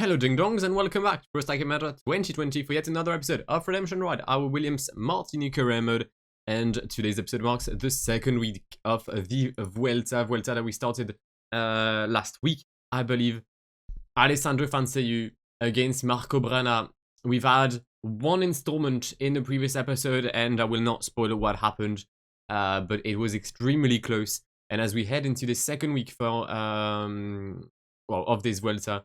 Hello ding dongs and welcome back to Pro 2020 for yet another episode of Redemption Ride, our Williams Martini career mode. And today's episode marks the second week of the Vuelta that we started last week, I believe. Alessandro Fanseyu against Marco Brenna. We've had one installment in the previous episode and I will not spoil what happened, but it was extremely close. And as we head into the second week for of this Vuelta,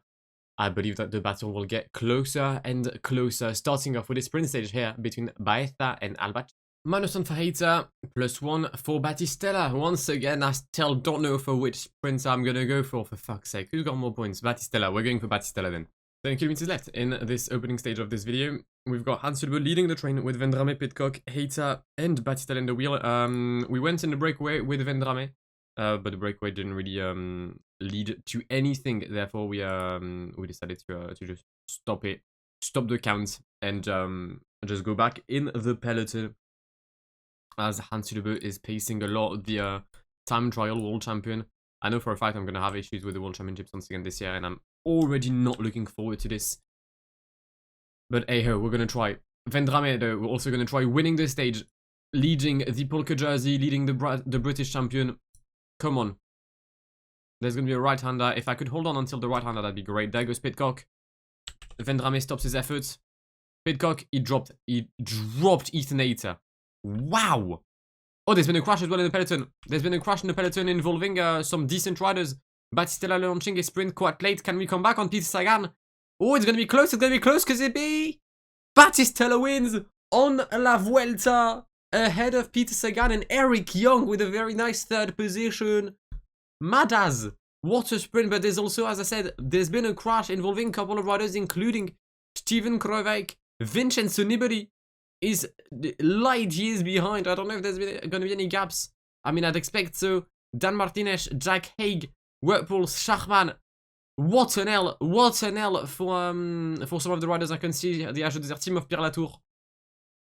I believe that the battle will get closer and closer, starting off with a sprint stage here between Baeza and Albacete. -1 for Hater, +1 for Battistella. Once again, I still don't know for which sprint I'm going to go for fuck's sake. Who's got more points? Battistella. We're going for Battistella then. 10 kilometers left in this opening stage of this video. We've got Hans Sulber leading the train with Vendrame, Pidcock, Hater, and Battistella in the wheel. We went in the breakaway with Vendrame, but the breakaway didn't really lead to anything. Therefore, we decided to just stop the count, and just go back in the peloton. As Hans Sulber is pacing a lot, the time trial world champion. I know for a fact I'm gonna have issues with the world championships once again this year, and I'm already not looking forward to this. But hey ho, we're gonna try. Vendrame though, we're also gonna try winning this stage, leading the polka jersey, leading the British champion. Come on. There's going to be a right-hander. If I could hold on until the right-hander, that'd be great. There goes Pidcock. Vendrame stops his efforts. Pidcock, he dropped Ethan Hater. Wow! Oh, there's been a crash as well in the peloton. There's been a crash in the peloton involving some decent riders. Battistella launching a sprint quite late. Can we come back on Peter Sagan? Oh, it's going to be close. It's going to be close because it be... Battistella wins on La Vuelta, ahead of Peter Sagan and Eric Young with a very nice third position. Mad as. What a sprint, but there's also, as I said, there's been a crash involving a couple of riders, including Steven Kruijswijk. Vincenzo Nibali is light years behind. I don't know if there's going to be any gaps. I mean, I'd expect so. Dan Martinez, Jack Haig, Whirlpool, Schachman. What an L for some of the riders. I can see the Ajo Desert team of Pierre Latour.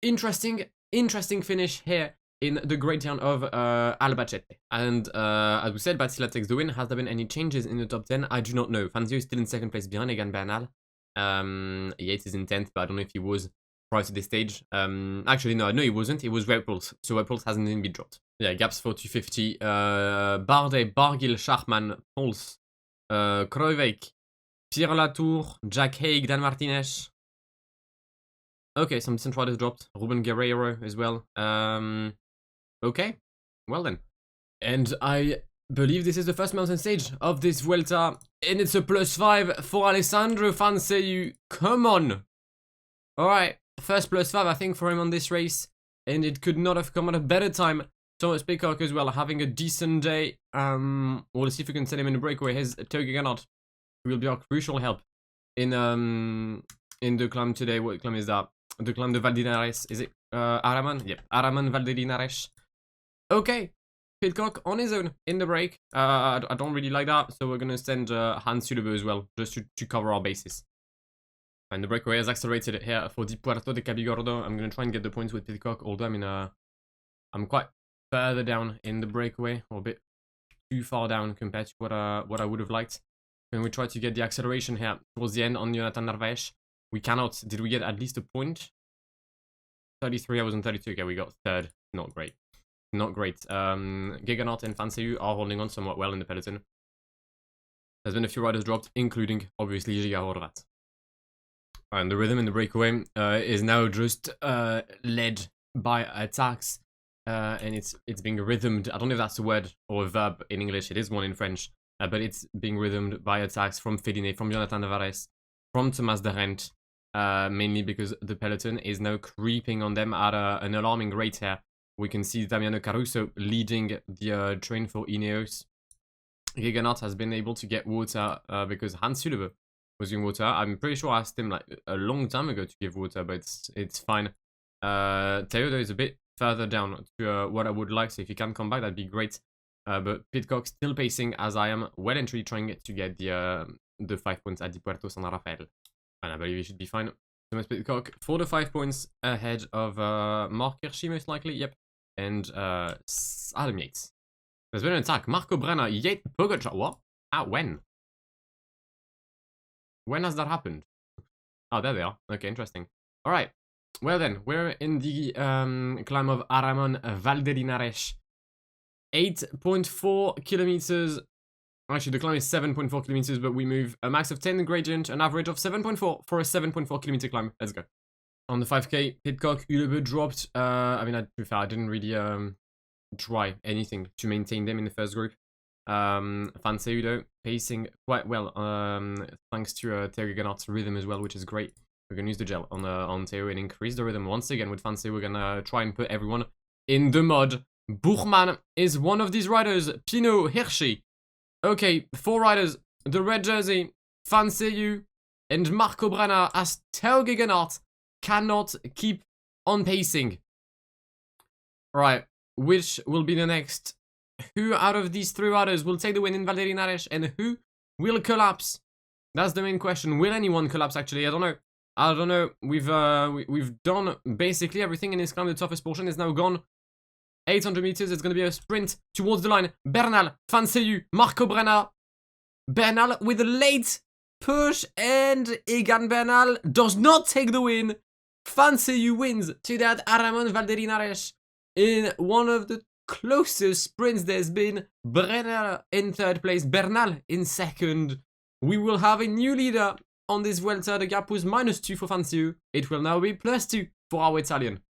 Interesting finish here in the great town of Albacete. And as we said, Battistella takes the win. Has there been any changes in the top 10? I do not know. Fangio is still in second place behind Egan Bernal. Yates is in 10th, but I don't know if he was prior to this stage. Actually, no, he wasn't. It was Whirlpools. So Whirlpools hasn't even been dropped. Yeah, gaps for 250. Bardet, Barguil, Schachman, Pols, Kruijswijk, Pierre Latour, Jack Haig, Dan Martinez. Okay, some decent riders dropped. Ruben Guerreiro as well. Okay, well then. And I believe this is the first mountain stage of this Vuelta. And it's a +5 for Alessandro Fanseyu. Come on. Alright, first +5 I think for him on this race. And it could not have come at a better time. Thomas Pidcock as well, having a decent day. We'll see if we can send him in the breakaway. Here's Togi Gannot, who will be our crucial help in the climb today. What climb is that? The climb de Valdinares. Is it Araman? Yep, Araman Valdinares. Okay, Pidcock on his own in the break. I don't really like that, so we're gonna send Hans Sulber as well, just to cover our bases. And the breakaway has accelerated here for Di Puerto de Cabigordo. I'm gonna try and get the points with Pidcock, although I'm quite further down in the breakaway, or a bit too far down compared to what I would have liked. When we try to get the acceleration here towards the end on Jonathan Narvaez. We cannot. Did we get at least a point? 33, I was on 32. Okay, we got third. Not great. Not great. Giganot and Fanseyu are holding on somewhat well in the peloton. There's been a few riders dropped, including, obviously, Giga Horvat. And the rhythm in the breakaway is now just led by attacks. And it's being rhythmed. I don't know if that's a word or a verb in English. It is one in French. But it's being rhythmed by attacks from Fedine, from Jonathan Narvaez, from Thomas de Rent. Mainly because the peloton is now creeping on them at an alarming rate here. We can see Damiano Caruso leading the train for Ineos. Giganot has been able to get water because Hans Sulber was giving water. I'm pretty sure I asked him like a long time ago to give water, but it's fine. Teodo is a bit further down to what I would like, so if he can come back, that'd be great. But Pidcock still pacing as I am well and truly trying to get the 5 points at Di Puerto San Rafael. And I believe he should be fine. Thomas Pidcock for the 5 points ahead of Mark Hirschi, most likely. Yep. And Adam Yates. There's been an attack. Marco Brenna, Yates, Pogacar. What? When? When has that happened? Oh, there they are. Okay, interesting. All right. Well then, we're in the climb of Aramon Valdelinares. 8.4 kilometers. Actually, the climb is 7.4 kilometers, but we move a max of 10 gradient, an average of 7.4 for a 7.4 kilometer climb. Let's go. On the 5k, Pitcock, Ulebe dropped. I mean, to be fair, I didn't really try anything to maintain them in the first group. Fanseu, though, pacing quite well, thanks to Theo Guggenhart's rhythm as well, which is great. We're gonna use the gel on Theo and increase the rhythm once again with Fanseu. We're gonna try and put everyone in the mud. Buchmann is one of these riders. Pinot, Hirschi. Okay, 4 riders. The red jersey, Fanseu, and Marco Brenner as Theo Guggenhardt cannot keep on pacing. Right, which will be the next? Who out of these 3 riders will take the win in Valdelinares, and who will collapse? That's the main question. Will anyone collapse, actually? I don't know. I don't know. We've done basically everything in this climb. The toughest portion is now gone. 800 meters. It's going to be a sprint towards the line. Bernal, Fanseu, Marco Brenner. Bernal with a late push, and Egan Bernal does not take the win. Fanseu wins to that Aramon Valdelinares in one of the closest sprints there's been. Brenner in 3rd place, Bernal in 2nd. We will have a new leader on this Vuelta. The gap was -2 for Fanseu. It will now be +2 for our Italian.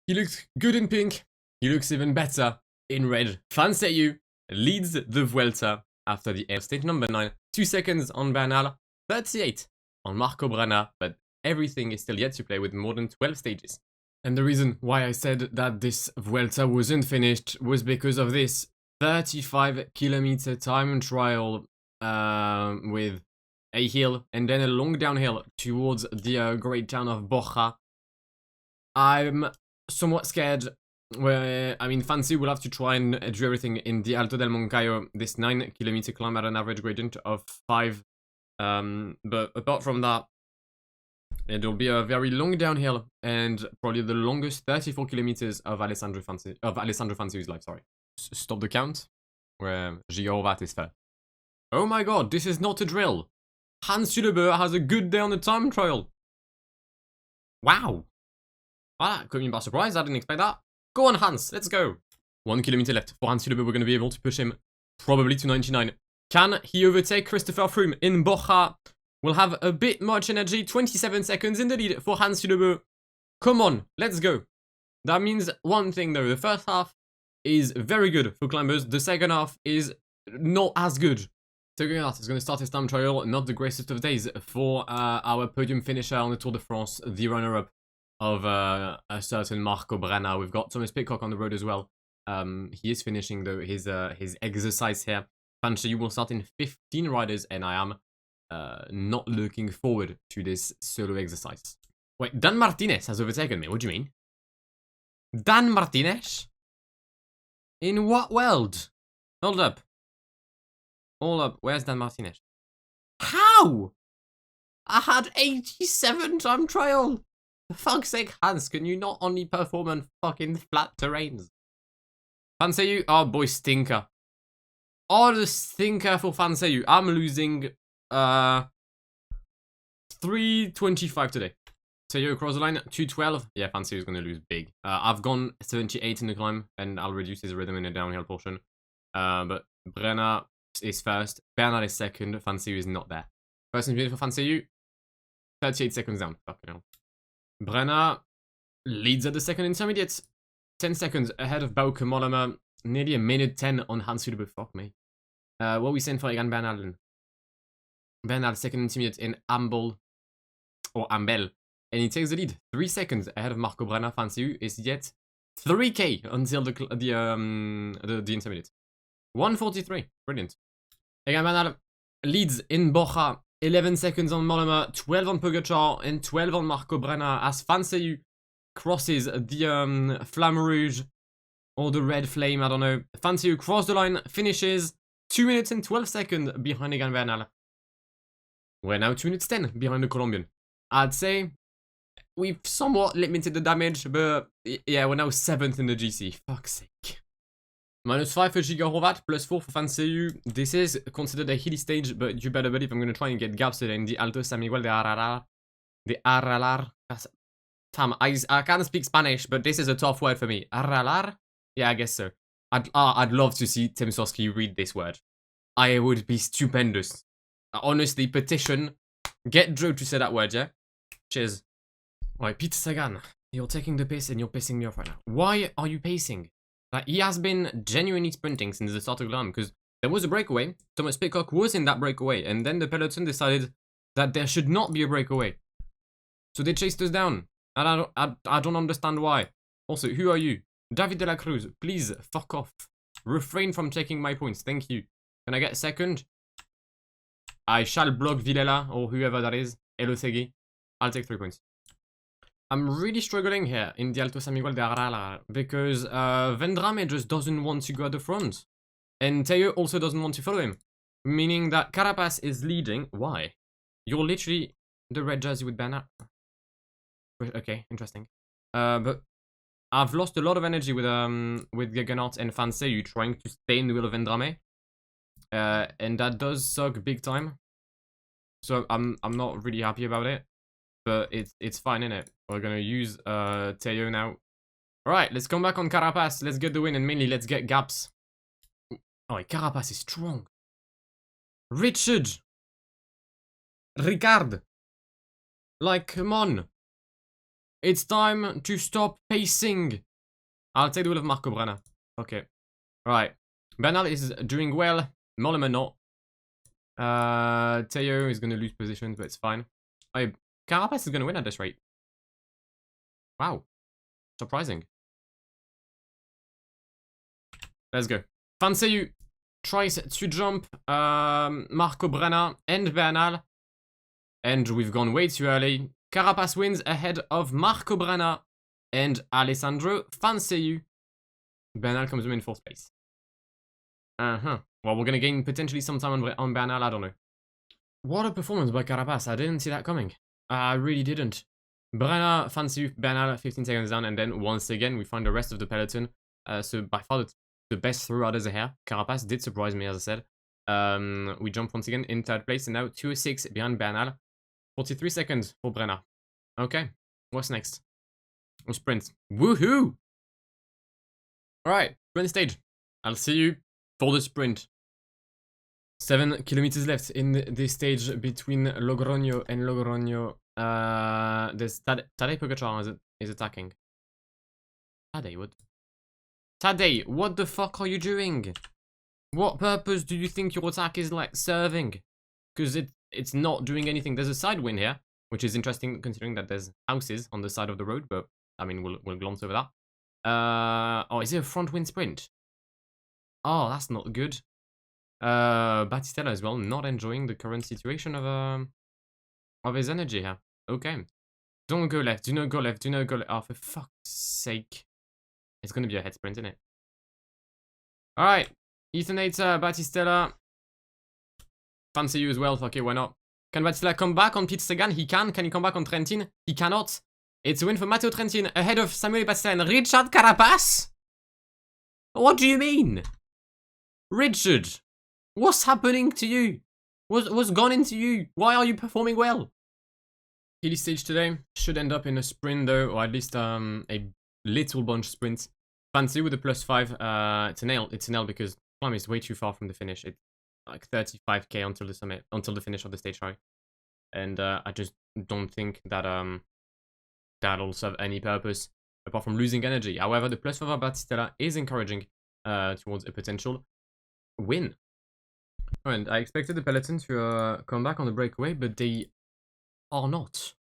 He looks good in pink. He looks even better in red. Fanseu leads the Vuelta after the stage number 9. 2 seconds on Bernal, 38 on Marco Brenner, but everything is still yet to play with more than 12 stages. And the reason why I said that this Vuelta wasn't finished was because of this 35-kilometer time trial with a hill and then a long downhill towards the great town of Borja. I'm somewhat scared. Where, I mean, Fanseu will have to try and do everything in the Alto del Moncayo, this 9-kilometer climb at an average gradient of 5. But apart from that, it'll be a very long downhill and probably the longest 34 kilometers of Alessandro Fanseu's life. Sorry. Stop the count. Where Gigorvat is first. Oh my god, this is not a drill. Hans Ulebe has a good day on the time trial. Wow. Well, that caught me by surprise. I didn't expect that. Go on, Hans. Let's go. 1 kilometer left for Hans Ulebe. We're going to be able to push him probably to 99. Can he overtake Christopher Froome in Borja? We'll have a bit much energy. 27 seconds in the lead for Hans Ulebe. Come on, let's go. That means one thing, though. The first half is very good for climbers. The second half is not as good. So Guggenhardt is going to start his time trial. Not the greatest of days for our podium finisher on the Tour de France, the runner-up of a certain Marco Brenner. We've got Thomas Pitcock on the road as well. He is finishing though his exercise here. Fanseu will start in 15 riders, and I am not looking forward to this solo exercise. Wait, Dan Martinez has overtaken me. What do you mean? Dan Martinez? In what world? Hold up. Hold up. Where's Dan Martinez? How? I had 87 time trial. For fuck's sake, Hans, can you not only perform on fucking flat terrains? Fanseu, oh boy, stinker. Oh, the stinker for Fanseu. I'm losing 3:25 today. Fanseu across the line, 2:12. Yeah, Fanseu is going to lose big. I've gone 78 in the climb, and I'll reduce his rhythm in the downhill portion. But Brenner is first, Bernal is second, Fanseu is not there. First intermediate for Fanseu, 38 seconds down. Fucking hell. Brenner leads at the second intermediate, 10 seconds ahead of Bauke Mollema, nearly a minute 10 on Hans Ulebe. Fuck me. What are we saying for Egan Bernal then? Bernal, second intermediate in Ambel, and he takes the lead, 3 seconds ahead of Marco Brenner. Fanseu is yet 3k until the intermediate. 1:43, brilliant. Egan Bernal leads in Borja, 11 seconds on Mollema, 12 on Pogacar, and 12 on Marco Brenner as Fanseu crosses the Flamme Rouge, or the red flame, I don't know. Fanseu crossed the line, finishes 2 minutes and 12 seconds behind Egan Bernal. We're now 2 minutes 10 behind the Colombian. I'd say we've somewhat limited the damage, but yeah, we're now 7th in the GC. Fuck's sake. -5 for Giga Horvat, +4 for Fanseiyu. This is considered a hilly stage, but you better believe I'm going to try and get gaps today in the Alto San Miguel de Aralar. The Aralar. Damn, I can't speak Spanish, but this is a tough word for me. Aralar? Yeah, I guess so. I'd love to see Temsowski read this word. I would be stupendous. Honestly, petition. Get Joe to say that word, yeah? Cheers. Alright, Peter Sagan. You're taking the piss and you're pissing me off right now. Why are you pacing? Like, he has been genuinely sprinting since the start of the round, because there was a breakaway. Thomas Pidcock was in that breakaway, and then the peloton decided that there should not be a breakaway. So they chased us down. And I don't understand why. Also, who are you? David de la Cruz, please fuck off. Refrain from taking my points, thank you. Can I get second? I shall block Villela, or whoever that is. Elosegui. I'll take 3 points. I'm really struggling here in the Alto San Miguel de Arala, because Vendrame just doesn't want to go at the front. And Teo also doesn't want to follow him. Meaning that Carapaz is leading. Why? You're literally the red jersey with Bernal. Okay, interesting. But I've lost a lot of energy with Gegenhardt and Fanseiyu trying to stay in the wheel of Vendrame. And that does suck big time. So I'm not really happy about it. But it's fine, innit? We're gonna use Teo now. Alright, let's come back on Carapaz. Let's get the win, and mainly let's get gaps. Oh, Carapaz is strong. Richard! Ricard! Like, come on. It's time to stop pacing. I'll take the wheel of Marco Brenner. Okay. Alright. Bernal is doing well. Mollema not. Teo is going to lose positions, but it's fine. Carapaz is going to win at this rate. Wow. Surprising. Let's go. Fanseiyu tries to jump Marco Brenner and Bernal. And we've gone way too early. Carapaz wins ahead of Marco Brenner and Alessandro Fanseiyu. Bernal comes in 4th place. Well, we're going to gain potentially some time on Bernal, I don't know. What a performance by Carapaz. I didn't see that coming. I really didn't. Brenner, Fanseiyu, Bernal 15 seconds down, and then once again we find the rest of the peloton. So by far the best three riders are here. Carapaz did surprise me, as I said. We jump once again in 3rd place, and now 206 behind Bernal. 43 seconds for Brenner. Okay, what's next? A sprint. Woohoo! Alright, sprint stage. I'll see you for the sprint. 7 kilometers left in this stage between Logroño and Logroño. There's Tadej Pogacar is attacking. Tadej, what the fuck are you doing? What purpose do you think your attack is like serving? Because it's not doing anything. There's a side wind here, which is interesting considering that there's houses on the side of the road, but I mean we'll glance over that. Oh, is it a front wind sprint? Oh, that's not good. Battistella as well, not enjoying the current situation of his energy here. Okay. Don't go left, do not go left, do not go left. Oh, for fuck's sake. It's gonna be a head sprint, isn't it? Alright. Ethanator, Battistella. Fanseiyu as well, okay, why not? Can Battistella come back on Peter Sagan? He can. Can he come back on Trentin? He cannot. It's a win for Matteo Trentin ahead of Samuel Battistella and Richard Carapaz? What do you mean? Richard, what's happening to you? What's gone into you? Why are you performing well? Hilly stage today should end up in a sprint though, or at least a little bunch sprint. Fancy with a +5. It's a nail because climb is way too far from the finish. It's like 35k until the summit, until the finish of the stage, sorry. And I just don't think that that'll serve any purpose apart from losing energy. However, the +5 of Battistella is encouraging towards a potential win. And I expected the peloton to come back on the breakaway, but they are not.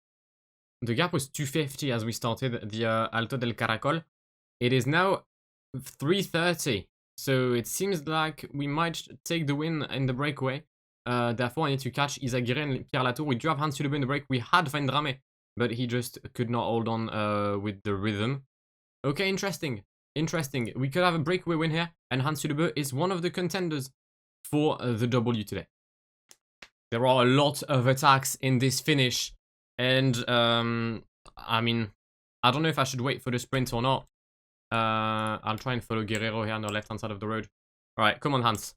The gap was 250 as we started the Alto del Caracol. It is now 330, so it seems like we might take the win in the breakaway. Therefore, I need to catch Izagirre and Pierre Latour. We do have Hans Sulebe in the break. We had Vendrame, but he just could not hold on with the rhythm. Okay, interesting. Interesting. We could have a breakaway win here, and Hans Sulebe is one of the contenders for the W today. There are a lot of attacks in this finish, and I mean, I don't know if I should wait for the sprint or not. I'll try and follow Guerrero here on the left-hand side of the road. Alright, come on, Hans.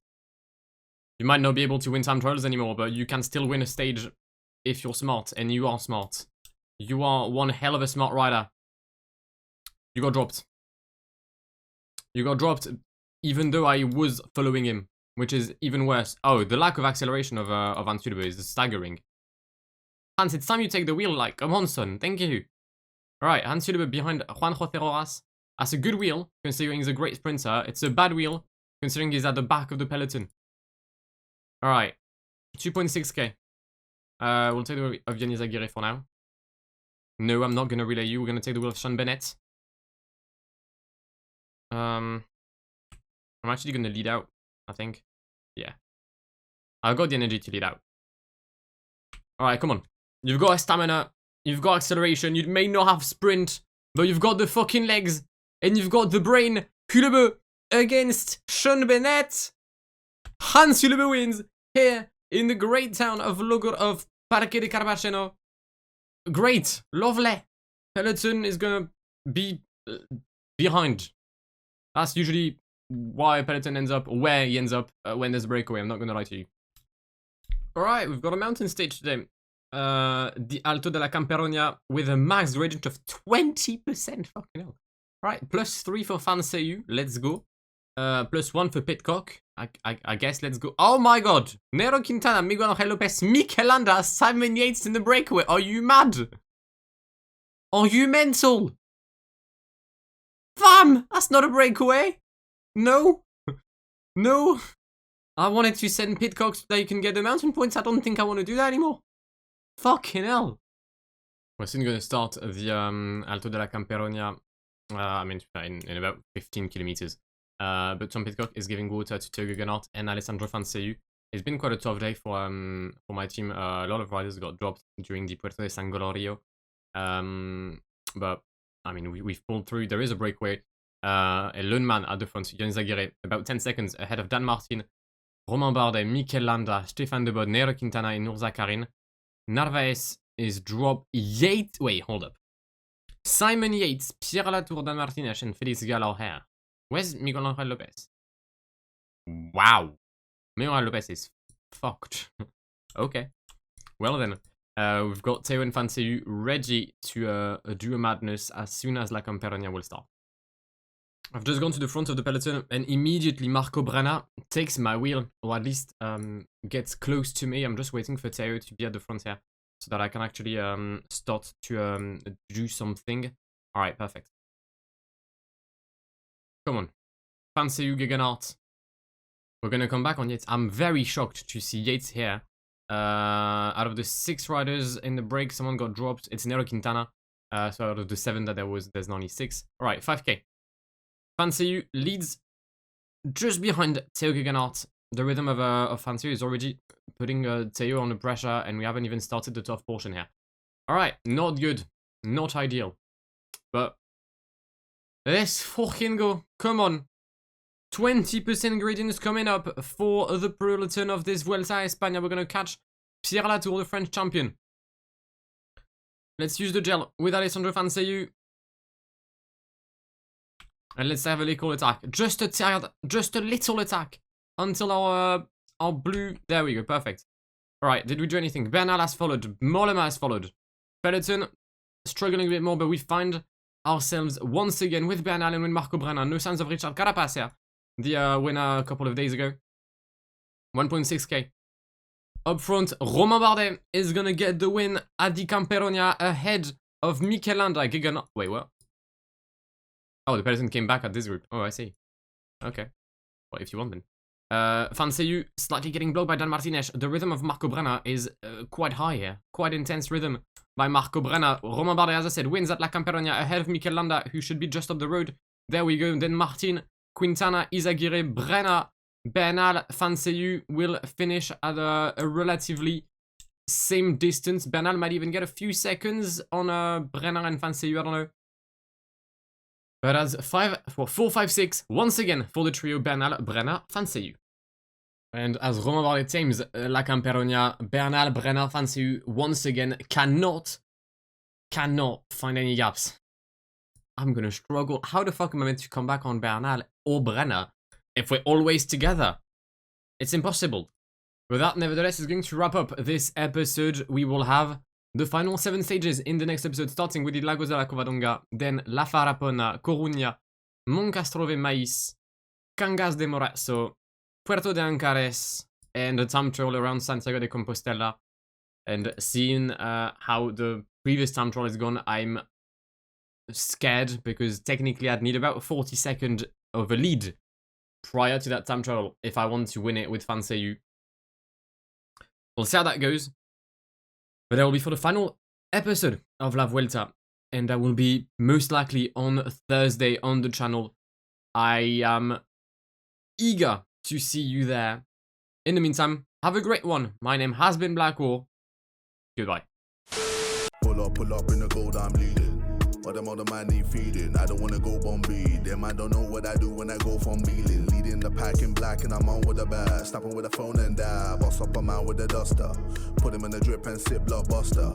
You might not be able to win time trials anymore, but you can still win a stage if you're smart, and you are smart. You are one hell of a smart rider. You got dropped. You got dropped, even though I was following him, which is even worse. Oh, the lack of acceleration of Enjoyyyyyy is staggering. Hans, it's time you take the wheel, like, come on, son. Thank you. Alright, Enjoyyyyyy behind Juan José Rojas. That's a good wheel, considering he's a great sprinter. It's a bad wheel, considering he's at the back of the peloton. Alright, 2.6k. We'll take the wheel of Yannis Aguirre for now. No, I'm not going to relay you. We're going to take the wheel of Sean Bennett. I'm actually going to lead out, I think. Yeah. I've got the energy to lead out. Alright, come on. You've got stamina. You've got acceleration. You may not have sprint, but you've got the fucking legs. And you've got the brain. Enjoyyyyyy against Sean Bennett. Enjoyyyyyy wins here in the great town of Parque de Carabacheno. Great. Lovely. Peloton is going to be behind. That's usually why Peloton ends up where he ends up when there's a breakaway. I'm not going to lie to you. Alright, we've got a mountain stage today. The Alto de la Camperonia with a max gradient of 20%. Fucking hell. Right, +3 for Enjoyyyyyy. Let's go. +1 for Pitcock. I guess let's go. Oh my god. Nero Quintana, Miguel Angel Lopez, Mikel Landa, Simon Yates in the breakaway. Are you mad? Are you mental? Fam, that's not a breakaway. No. No. I wanted to send Pitcock so that you can get the mountain points. I don't think I want to do that anymore. Fucking hell. We're soon going to start the Alto de la Camperonia. I mean, in about 15 kilometers. But Tom Pitcock is giving water to Theo Guggenhardt and Alessandro Enjoyyyyyy. It's been quite a tough day for my team. A lot of riders got dropped during the Puerto de San Gregorio. But, I mean, we've pulled through. There is a breakaway. A lone man at the front, Yannis Aguirre, about 10 seconds ahead of Dan Martin, Romain Bardet, Mikel Landa, Stefan Debod, Nero Quintana, and Nurza Karin. Narvaez is dropped. Yates. Wait, hold up. Simon Yates, Pierre Latour, Dan Martinez, and Felix Gallagher. Where's Miguel Angel Lopez? Wow. Miguel Angel Lopez is fucked. Okay. Well then. We've got Theo and Enjoyyyyyy ready to do a madness as soon as La Camperonia will start. I've just gone to the front of the peloton and immediately Marco Brenna takes my wheel, or at least gets close to me. I'm just waiting for Theo to be at the front here so that I can actually start to do something. Alright, perfect. Come on. Enjoyyyyyy Guggenhardt. We're going to come back on Yates. I'm very shocked to see Yates here. Out of the 6 riders in the break, someone got dropped. It's Nero Quintana. So out of the 7 that there's only 6. Alright, 5k. Enjoyyyyyy leads just behind Theo Guggenhardt. The rhythm of Enjoyyyyyy is already putting Theo under pressure, and we haven't even started the tough portion here. Alright, not good. Not ideal. But let's fucking go. Come on. 20% gradient is coming up for the peloton of this Vuelta a España. We're going to catch Pierre Latour, the French champion. Let's use the gel with Alessandro Enjoyyyy. And let's have a little attack. Just a little attack. Until our blue... There we go, perfect. Alright, did we do anything? Bernal has followed. Mollema has followed. Peloton struggling a bit more, but we find ourselves once again with Bernal and with Marco Brenna. No signs of Richard Carapaz here. The winner a couple of days ago. 1.6k. Up front, Romain Bardet is gonna get the win at the Camperonia ahead of Mikel Landa. Wait, what? Oh, the peloton came back at this group. Oh, I see. Okay. Well, if you want then. Enjoyyyyyy slightly getting blocked by Dan Martinez. The rhythm of Marco Brenna is quite high here. Quite intense rhythm by Marco Brenna. Romain Bardet, as I said, wins at La Camperonia ahead of Mikel Landa, who should be just up the road. There we go. Then Martin, Quintana, Izaguirre, Brenna, Bernal, Enjoyyyy will finish at a relatively same distance. Bernal might even get a few seconds on Brenna and Enjoyyyy, I don't know. But as 4, 5, 6, once again for the trio Bernal, Brenna, Enjoyyyy. And as Romain Bardet tames La Camperonia, Bernal, Brenna, Enjoyyyy once again cannot find any gaps. I'm gonna struggle. How the fuck am I meant to come back on Bernal or Brenner if we're always together? It's impossible. But that, nevertheless, is going to wrap up this episode. We will have the final 7 stages in the next episode, starting with the Lagos de la Covadonga, then La Farapona, Coruña, Moncastrove Maíz, Cangas de Morazzo, Puerto de Ancares, and the time trial around Santiago de Compostela. And seeing how the previous time trial is gone, I'm scared because technically I'd need about 40 seconds of a lead prior to that time trial if I want to win it with Enjoyyyyyy. We'll see how that goes. But that will be for the final episode of La Vuelta. And that will be most likely on Thursday on the channel. I am eager to see you there. In the meantime, have a great one. My name has been Blackwall. Goodbye. Pull up in the gold I'm leading. But them other man need feeding. I don't wanna go Bombay. Them I don't know what I do when I go from Beeling. Leading the pack in black and I'm on with a bat. Snapping with a phone and dab. Boss up a man with a duster. Put him in the drip and sip blockbuster.